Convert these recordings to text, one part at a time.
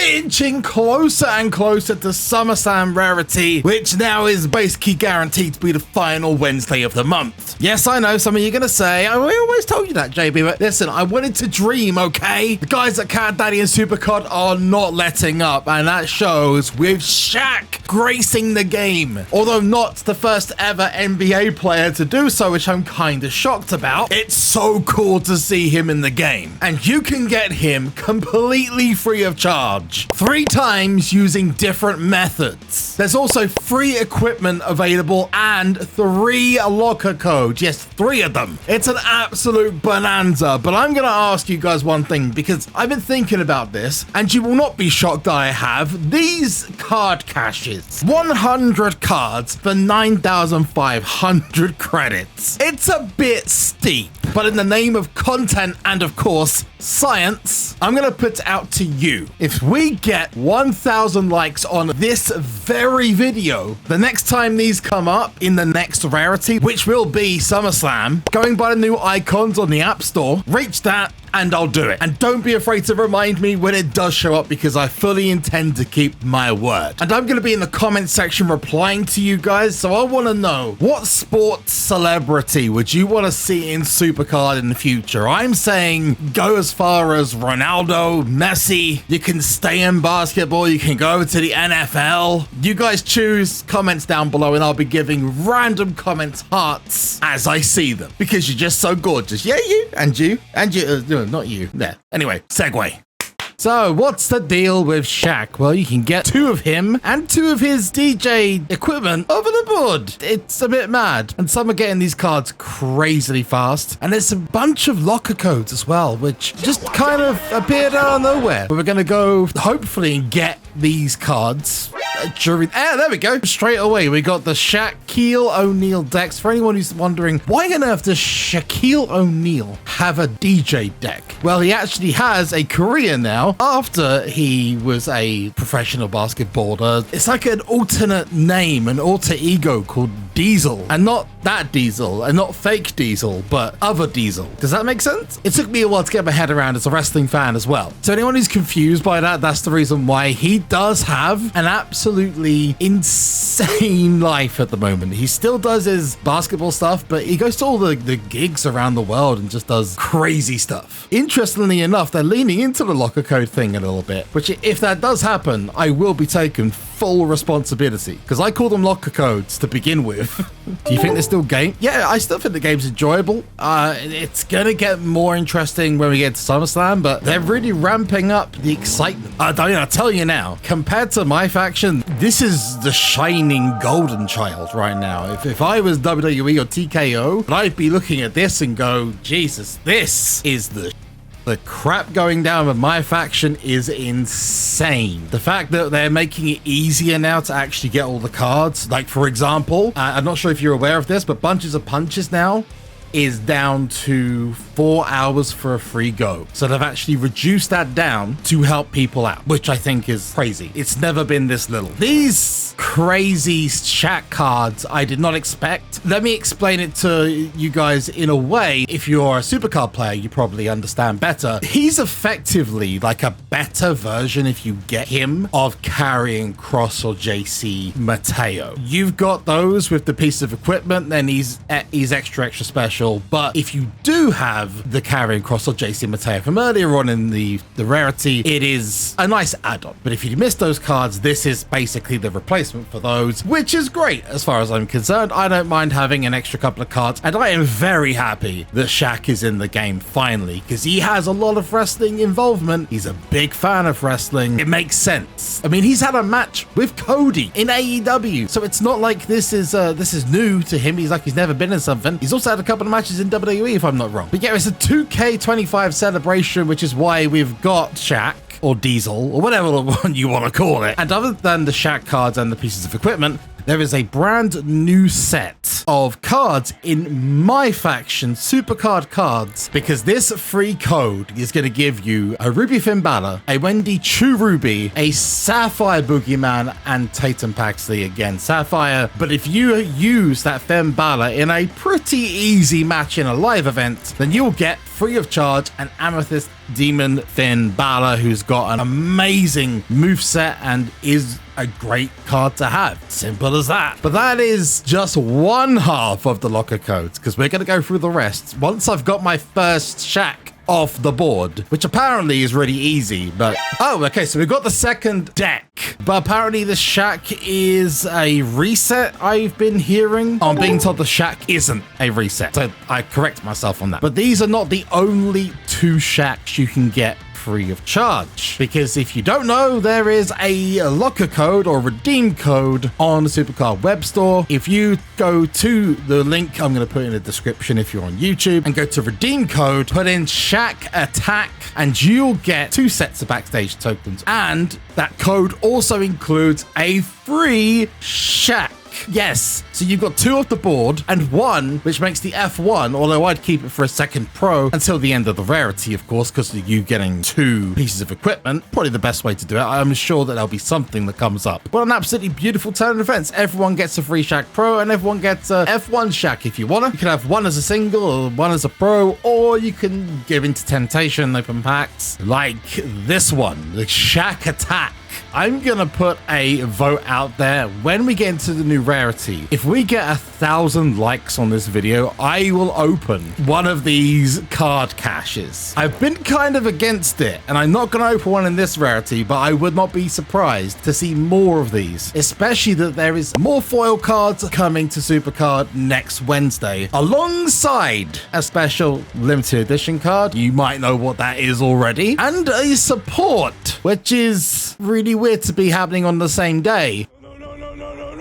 inching closer and closer to SummerSlam Rarity, which now is basically guaranteed to be the final Wednesday of the month. Yes, I know some of you are going to say, I always told you that, JB, but listen, I wanted to dream, okay? The guys at Cat Daddy and SuperCard are not letting up, and that shows with Shaq gracing the game. Although not the first ever NBA player to do so, which I'm kind of shocked about, it's so cool to see him in the game. And you can get him completely free of charge 3 times using different methods. There's also free equipment available and 3 locker codes. Yes, 3 of them. It's an absolute bonanza. But I'm going to ask you guys one thing, because I've been thinking about this, and you will not be shocked that I have these card caches. 100 cards for 9,500 credits. It's a bit steep, but in the name of content and of course science, I'm gonna put out to you, if we get 1,000 likes on this very video, the next time these come up in the next Rarity, which will be SummerSlam, going by the new icons on the App Store, reach that and I'll do it. And don't be afraid to remind me when it does show up, because I fully intend to keep my word. And I'm going to be in the comment section replying to you guys, so I want to know, what sports celebrity would you want to see in SuperCard in the future? I'm saying go as far as Ronaldo, Messi. You can stay in basketball, you can go to the NFL. You guys choose, comments down below, and I'll be giving random comments hearts as I see them, because you're just so gorgeous. Yeah, you and you and you. Not you. There. Anyway, segue. So, what's the deal with Shaq? Well, you can get 2 of him and 2 of his DJ equipment over the board. It's a bit mad. And some are getting these cards crazily fast. And there's a bunch of locker codes as well, which just kind of appeared out of nowhere. But we're going to go, hopefully, and get these cards during... there we go. Straight away, we got the Shaquille O'Neal decks. For anyone who's wondering, why on earth does Shaquille O'Neal have a DJ deck? Well, he actually has a career now, after he was a professional basketballer. It's like an alternate name, an alter ego called Diesel. And not that Diesel, and not fake Diesel, but other Diesel. Does that make sense? It took me a while to get my head around as a wrestling fan as well. So anyone who's confused by that, that's the reason why he does have an absolutely insane life at the moment. He still does his basketball stuff, but he goes to all the gigs around the world and just does crazy stuff. Interestingly enough, they're leaning into the locker code thing a little bit, which if that does happen, I will be taking full responsibility, because I call them locker codes to begin with. Do you think they're still game? Yeah, I still think the game's enjoyable. It's gonna get more interesting when we get to SummerSlam, but they're really ramping up the excitement. I'll tell you now, compared to my faction, this is the shining golden child right now. If I was WWE or TKO, I'd be looking at this and go, Jesus, this is the crap going down with my faction is insane. The fact that they're making it easier now to actually get all the cards, like for example, I'm not sure if you're aware of this, but Bunches of Punches now is down to 4 hours for a free go. So they've actually reduced that down to help people out, which I think is crazy. It's never been this little. These crazy Shaq cards I did not expect. Let me explain it to you guys in a way. If you're a SuperCard player, you probably understand better. He's effectively like a better version, if you get him, of Karrion Kross or JC Mateo. You've got those with the piece of equipment, then he's extra special. But if you do have the Karrion Kross or JC Mateo from earlier on in the Rarity, it is a nice add-on. But if you miss those cards, this is basically the replacement for those, which is great as far as I'm concerned. I don't mind having an extra couple of cards, and I am very happy that Shaq is in the game finally, because he has a lot of wrestling involvement. He's a big fan of wrestling. It makes sense. I mean, he's had a match with Cody in AEW, so it's not like this is new to him. He's like he's never been in something. He's also had a couple of matches in WWE, if I'm not wrong. But yeah, it's a 2K25 celebration, which is why we've got Shaq, or Diesel, or whatever one you want to call it. And other than the Shaq cards and the pieces of equipment, there is a brand new set of cards in my faction, SuperCard cards, because this free code is going to give you a Ruby Finn Balor, a Wendy Chu Ruby, a Sapphire Boogeyman, and Tatum Paxley again, Sapphire. But if you use that Finn Balor in a pretty easy match in a live event, then you'll get free of charge an Amethyst Demon Finn Balor, who's got an amazing moveset and is a great card to have. Simple as that. But that is just one half of the locker codes, because we're going to go through the rest once I've got my first Shaq off the board, which apparently is really easy. But oh, okay, so we've got the second deck, but apparently the Shaq is a reset. I've been hearing. I'm being told the Shaq isn't a reset, so I correct myself on that. But these are not the only two Shaqs you can get free of charge, because if you don't know, there is a locker code or redeem code on the SuperCard web store. If you go to the link I'm going to put in the description if you're on YouTube and go to redeem code, put in Shaq ATTAQ, and you'll get 2 sets of Backstage tokens, and that code also includes a free Shaq. Yes, so you've got 2 off the board and 1, which makes the F1, although I'd keep it for a second pro until the end of the rarity, of course, because of you getting 2 pieces of equipment. Probably the best way to do it. I'm sure that there'll be something that comes up. But an absolutely beautiful turn of events. Everyone gets a free Shaq Pro and everyone gets a F1 Shaq if you want to. You can have 1 as a single or 1 as a pro, or you can give into temptation, open packs like this one, the Shaq ATTAQ. I'm gonna put a vote out there when we get into the new rarity. If we get 1,000 likes on this video, I will open one of these card caches. I've been kind of against it, and I'm not gonna open one in this rarity, but I would not be surprised to see more of these, especially that there is more foil cards coming to SuperCard next Wednesday, alongside a special limited edition card. You might know what that is already, and a support, which is really weird to be happening on the same day.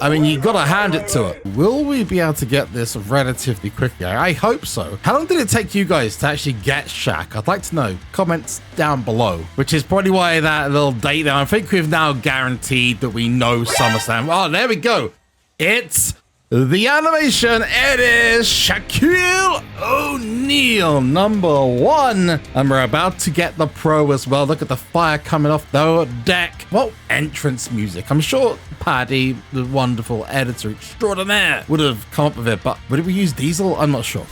I mean, you gotta hand it to it. Will we be able to get this relatively quickly? I hope so. How long did it take you guys to actually get Shaq? I'd like to know. Comments down below, which is probably why that little date there. I think we've now guaranteed that we know SummerSlam. Oh, there we go. It's the animation. It is Shaquille O'Neal, #1. And we're about to get the pro as well. Look at the fire coming off the deck. Well, entrance music. I'm sure Paddy, the wonderful editor extraordinaire, would have come up with it, but would we use Diesel? I'm not sure.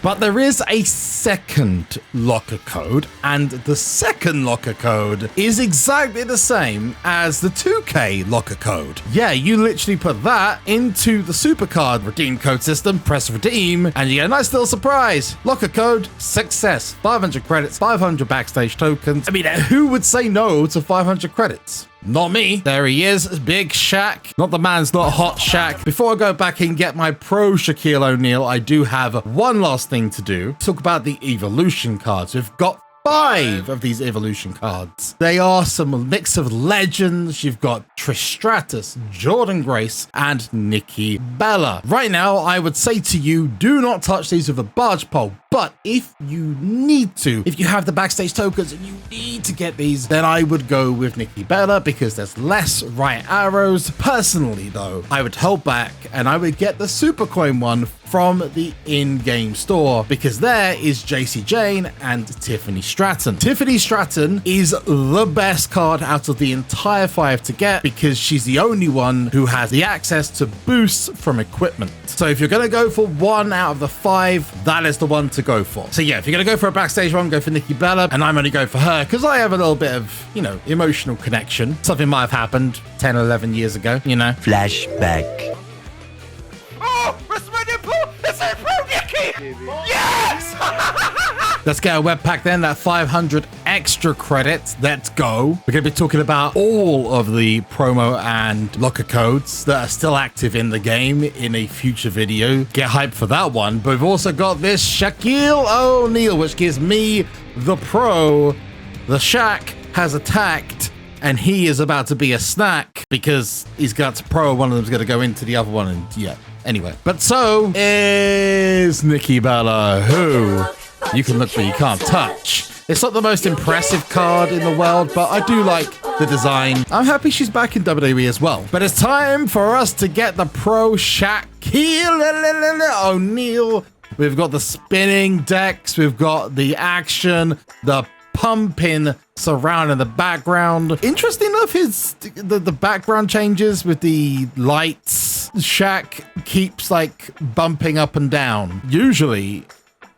But there is a second locker code, and the second locker code is exactly the same as the 2K locker code. Yeah, you literally put that into the SuperCard redeem code system, press redeem, and you get a nice little surprise. Locker code, success, 500 credits, 500 Backstage tokens. I mean, who would say no to 500 credits? Not me. There he is, big Shaq. Not the man's not hot Shaq. Before I go back and get my pro Shaquille O'Neal, I do have one last thing to do. Talk about the evolution cards. We've got 5 of these evolution cards. They are some mix of legends. You've got Trish Stratus, Jordan Grace, and Nikki Bella. Right now, I would say to you, do not touch these with a barge pole. But if you need to, if you have the Backstage tokens and you need to get these, then I would go with Nikki Bella because there's less right arrows. Personally, though, I would hold back and I would get the Super Coin one from the in-game store, because there is JC Jane and Tiffany Stratton. Tiffany Stratton is the best card out of the entire 5 to get, because she's the only one who has the access to boosts from equipment. So if you're going to go for 1 out of the 5, that is the one to go for. So yeah, if you're going to go for a Backstage one, go for Nikki Bella, and I'm only going for her because I have a little bit of, you know, emotional connection. Something might have happened 10 or 11 years ago, you know. Flashback. Oh, it's my nipple! It's a pro Nikki! Yes! Let's get a web pack then, that 500 extra credits. Let's go. We're going to be talking about all of the promo and locker codes that are still active in the game in a future video. Get hyped for that one. But we've also got this Shaquille O'Neal, which gives me the pro. The Shaq has attacked, and he is about to be a snack because he's got to pro. One of them's going to go into the other one, and yeah. Anyway, but so is Nikki Bella, who you can look but you can't touch. It's not the most impressive card in the world, but I do like the design. I'm happy she's back in WWE as well. But it's time for us to get the pro Shaquille O'Neal. We've got the spinning decks, we've got the action, the pumping surrounding the background. Interesting enough, the background changes with the lights. Shaq keeps like bumping up and down. Usually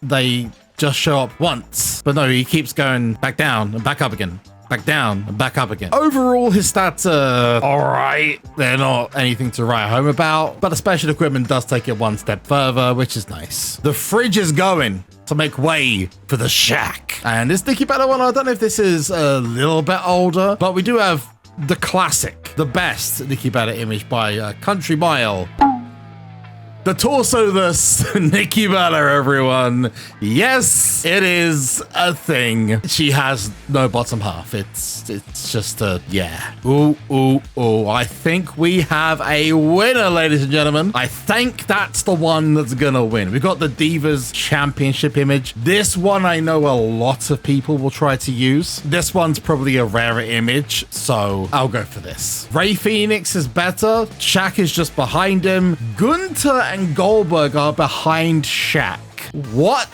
they just show up once, but no, he keeps going back down and back up again. Back down and back up again. Overall, his stats are all right. They're not anything to write home about, but the special equipment does take it one step further, which is nice. The fridge is going to make way for the Shaq. And this Nikki Bella one, I don't know if this is a little bit older, but we do have the classic, the best Nikki Bella image by a country mile. The torso-less Nikki Bella, everyone. Yes, it is a thing. She has no bottom half. It's just a, yeah. Ooh, ooh, ooh. I think we have a winner, ladies and gentlemen. I think that's the one that's gonna win. We've got the Divas Championship image. This one I know a lot of people will try to use. This one's probably a rarer image, so I'll go for this. Ray Phoenix is better. Shaq is just behind him. Gunther and Goldberg are behind Shaq. What?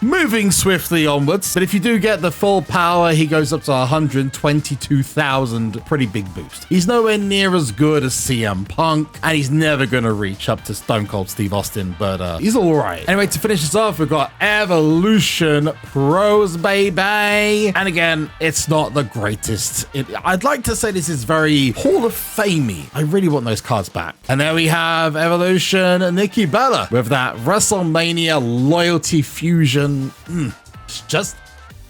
Moving swiftly onwards, but if you do get the full power, he goes up to 122,000. Pretty big boost. He's nowhere near as good as CM Punk, and he's never going to reach up to Stone Cold Steve Austin, but he's all right. Anyway, to finish this off, we've got Evolution Pros, baby. And again, it's not the greatest. I'd like to say this is very Hall of Fame-y. I really want those cards back. And there we have Evolution and Nikki Bella with that WrestleMania loyalty fusion. It's just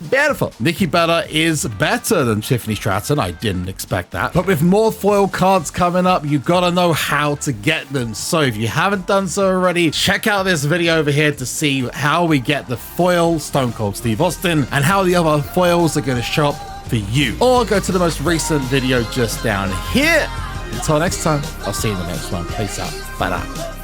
beautiful. Nikki Bella is better than Tiffany Stratton. I didn't expect that. But with more foil cards coming up, you gotta know how to get them. So if you haven't done so already, check out this video over here to see how we get the foil Stone Cold Steve Austin and how the other foils are gonna show up for you. Or go to the most recent video just down here. Until next time, I'll see you in the next one. Peace out. Bye now.